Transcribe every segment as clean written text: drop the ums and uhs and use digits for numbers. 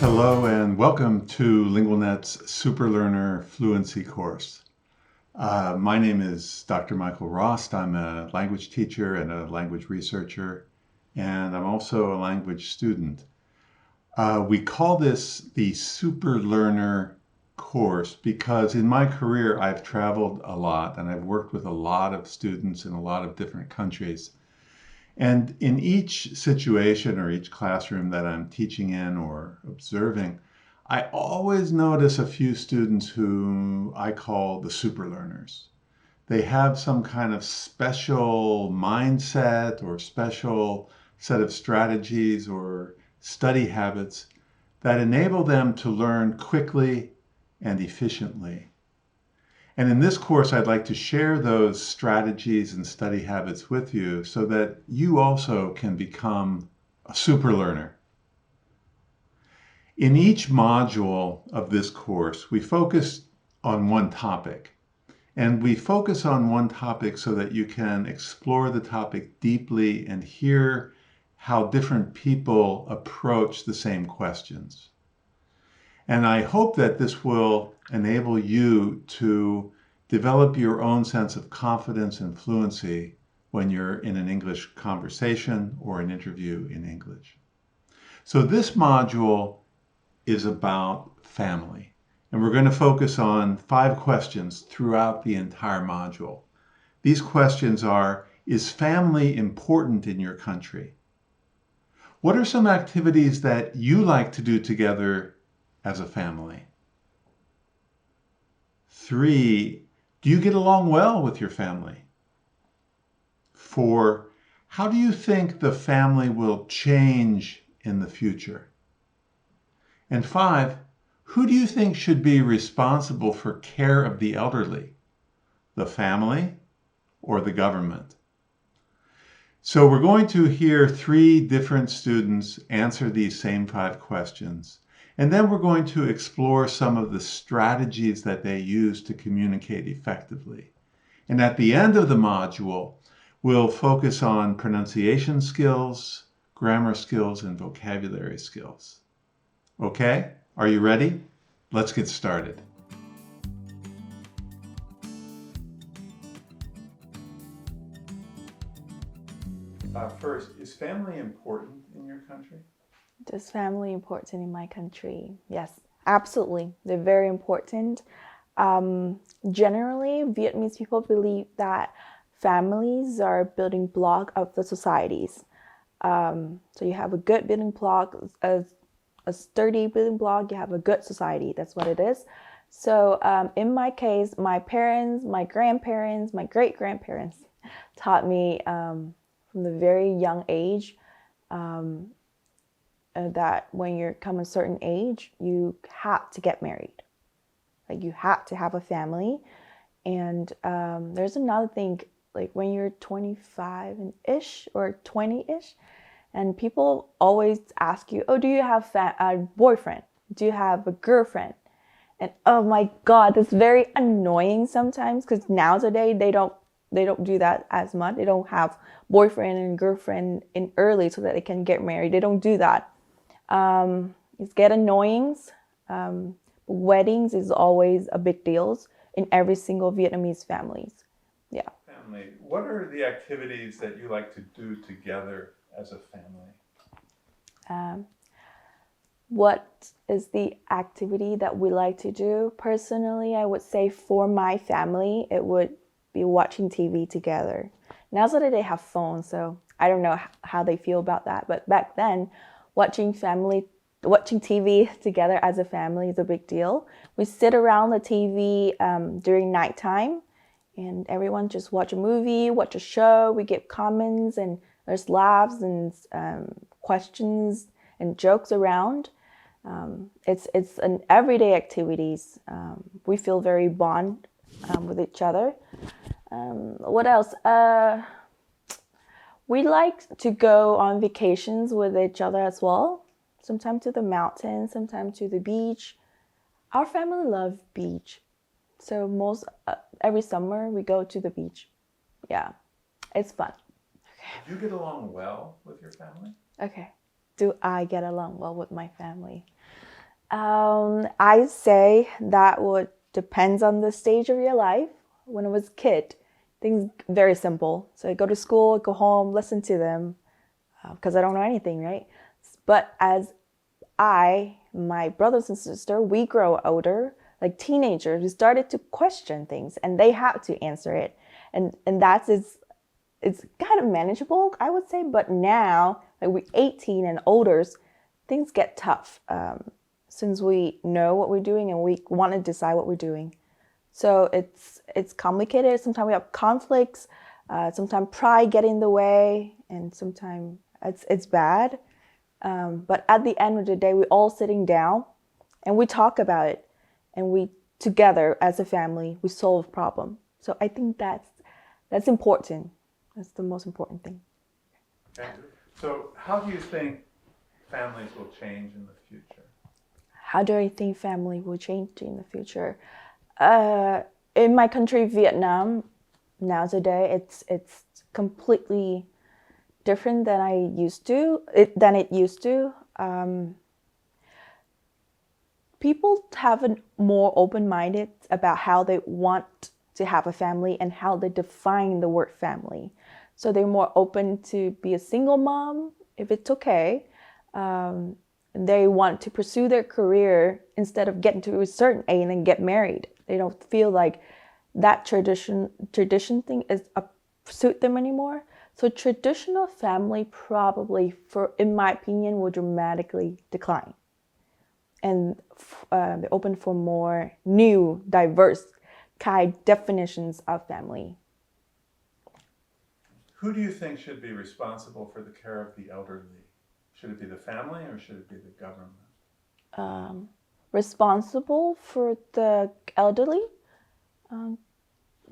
Hello and welcome to LingualNet's Superlearner Fluency course. My name is Dr. Michael Rost. I'm a language teacher and a language researcher, and I'm also a language student. We call this the Superlearner course because in my career I've traveled a lot and I've worked with a lot of students in a lot of different countries. And in each situation or each classroom that I'm teaching in or observing, I always notice a few students who I call the super learners. They have some kind of special mindset or special set of strategies or study habits that enable them to learn quickly and efficiently. And in this course, I'd like to share those strategies and study habits with you so that you also can become a super learner. In each module of this course, we focus on one topic. And we focus on one topic so that you can explore the topic deeply and hear how different people approach the same questions. And I hope that this will enable you to develop your own sense of confidence and fluency when you're in an English conversation or an interview in English. So this module is about family. And we're going to focus on 5 questions throughout the entire module. These questions are, is family important in your country? What are some activities that you like to do together as a family? 3, do you get along well with your family? 4, how do you think the family will change in the future? And 5, who do you think should be responsible for care of the elderly? The family or the government? So we're going to hear 3 different students answer these same 5 questions. And then we're going to explore some of the strategies that they use to communicate effectively. And at the end of the module, we'll focus on pronunciation skills, grammar skills, and vocabulary skills. Okay, are you ready? Let's get started. First, is family important in your country? Is family important in my country? Yes, absolutely. They're very important. Generally, Vietnamese people believe that families are building block of the societies. So you have a good building block, a sturdy building block, you have a good society. That's what it is. So in my case, my parents, my grandparents, my great-grandparents taught me from the very young age that when you come a certain age, you have to get married. Like you have to have a family. And there's another thing, like when you're 25-ish or 20-ish, and people always ask you, oh, do you have a boyfriend? Do you have a girlfriend? And oh my God, that's very annoying sometimes because nowadays they don't do that as much. They don't have boyfriend and girlfriend in early so that they can get married. They don't do that. It's get annoying. Weddings is always a big deal in every single Vietnamese families. Yeah. Family. What are the activities that you like to do together as a family? What is the activity that we like to do? Personally, I would say for my family, it would be watching TV together. Nowadays they have phones, so I don't know how they feel about that. But back then, watching TV together as a family is a big deal. We sit around the TV during nighttime, and everyone just watch a movie, watch a show. We give comments, and there's laughs and questions and jokes around. It's an everyday activities. We feel very bond with each other. What else? We like to go on vacations with each other as well. Sometimes to the mountains, sometimes to the beach. Our family loves beach. So every summer we go to the beach. Yeah, it's fun. Do you get along well with your family? Okay. Do I get along well with my family? I say that would depends on the stage of your life. When I was a kid, things very simple. So I go to school, I go home, listen to them, because I don't know anything, right? But as my brothers and sister, we grow older, like teenagers, we started to question things, and they had to answer it, and that's it's kind of manageable, I would say. But now, like we're 18 and older, things get tough. Since we know what we're doing and we want to decide what we're doing. So it's complicated. Sometimes we have conflicts. Sometimes pride get in the way, and sometimes it's bad. But at the end of the day, we're all sitting down, and we talk about it, and we together as a family we solve problem. So I think that's important. That's the most important thing. Okay. So how do you think families will change in the future? How do I think family will change in the future? In my country, Vietnam, nowadays it's completely different than it used to. People have a more open-minded about how they want to have a family and how they define the word family. So they're more open to be a single mom if it's okay. They want to pursue their career instead of getting to a certain age and then get married. They don't feel like that tradition thing is suit them anymore. So traditional family probably, in my opinion, will dramatically decline, and they're open for more new, diverse kind definitions of family. Who do you think should be responsible for the care of the elderly? Should it be the family or should it be the government? Responsible for the elderly,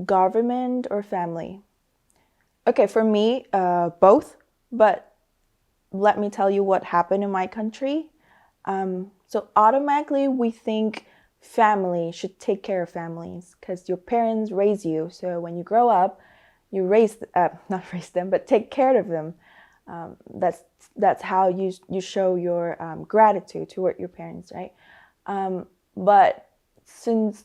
government or family? Okay, for me, both. But let me tell you what happened in my country. So automatically we think family should take care of families because your parents raise you. So when you grow up, you not raise them, but take care of them. That's how you show your gratitude toward your parents, right? But since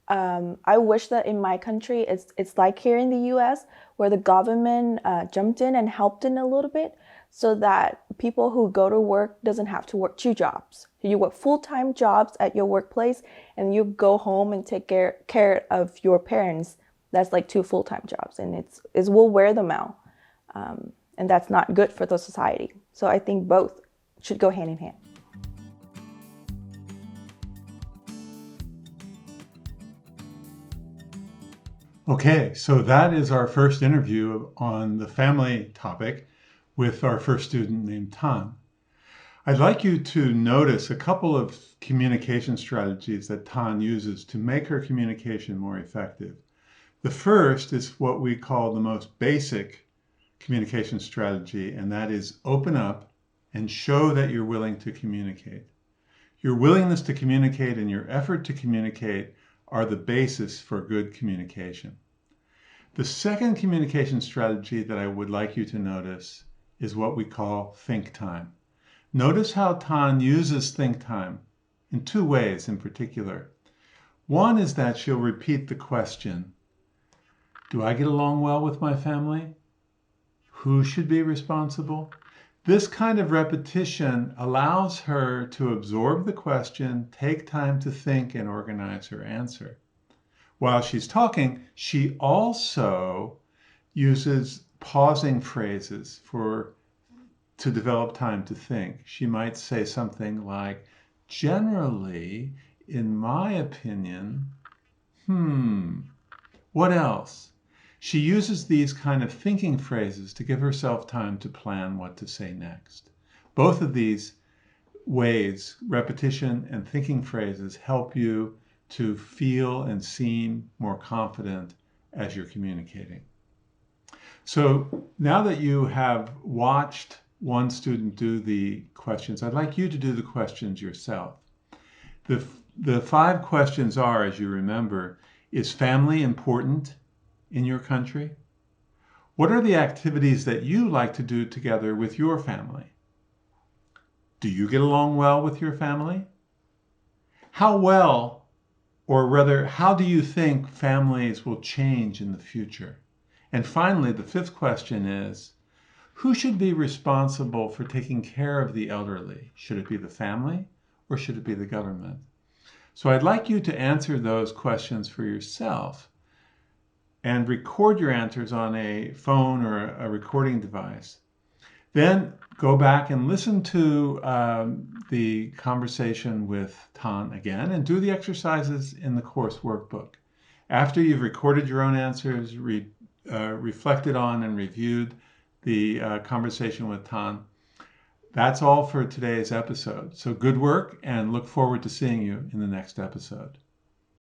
I wish that in my country it's like here in the U.S. where the government jumped in and helped in a little bit, so that people who go to work doesn't have to work two jobs. You work full-time jobs at your workplace, and you go home and take care of your parents. That's like two full-time jobs, and it will wear them out, and that's not good for the society. So I think both should go hand in hand. Okay, so that is our first interview on the family topic with our first student named Tan. I'd like you to notice a couple of communication strategies that Tan uses to make her communication more effective. The first is what we call the most basic communication strategy, and that is open up and show that you're willing to communicate. Your willingness to communicate and your effort to communicate are the basis for good communication. The second communication strategy that I would like you to notice is what we call think time. Notice how Tan uses think time in two ways in particular. One is that she'll repeat the question, do I get along well with my family? Who should be responsible? This kind of repetition allows her to absorb the question, take time to think, and organize her answer. While she's talking, she also uses pausing phrases to develop time to think. She might say something like, generally, in my opinion, what else? She uses these kind of thinking phrases to give herself time to plan what to say next. Both of these ways, repetition and thinking phrases, help you to feel and seem more confident as you're communicating. So now that you have watched one student do the questions, I'd like you to do the questions yourself. The 5 questions are, as you remember, is family important in your country? What are the activities that you like to do together with your family? Do you get along well with your family? How well, or rather, how do you think families will change in the future? And finally, the fifth question is, who should be responsible for taking care of the elderly? Should it be the family or should it be the government? So I'd like you to answer those questions for yourself and record your answers on a phone or a recording device. Then go back and listen to the conversation with Tan again and do the exercises in the course workbook. After you've recorded your own answers, reflected on and reviewed the conversation with Tan, that's all for today's episode. So good work and look forward to seeing you in the next episode.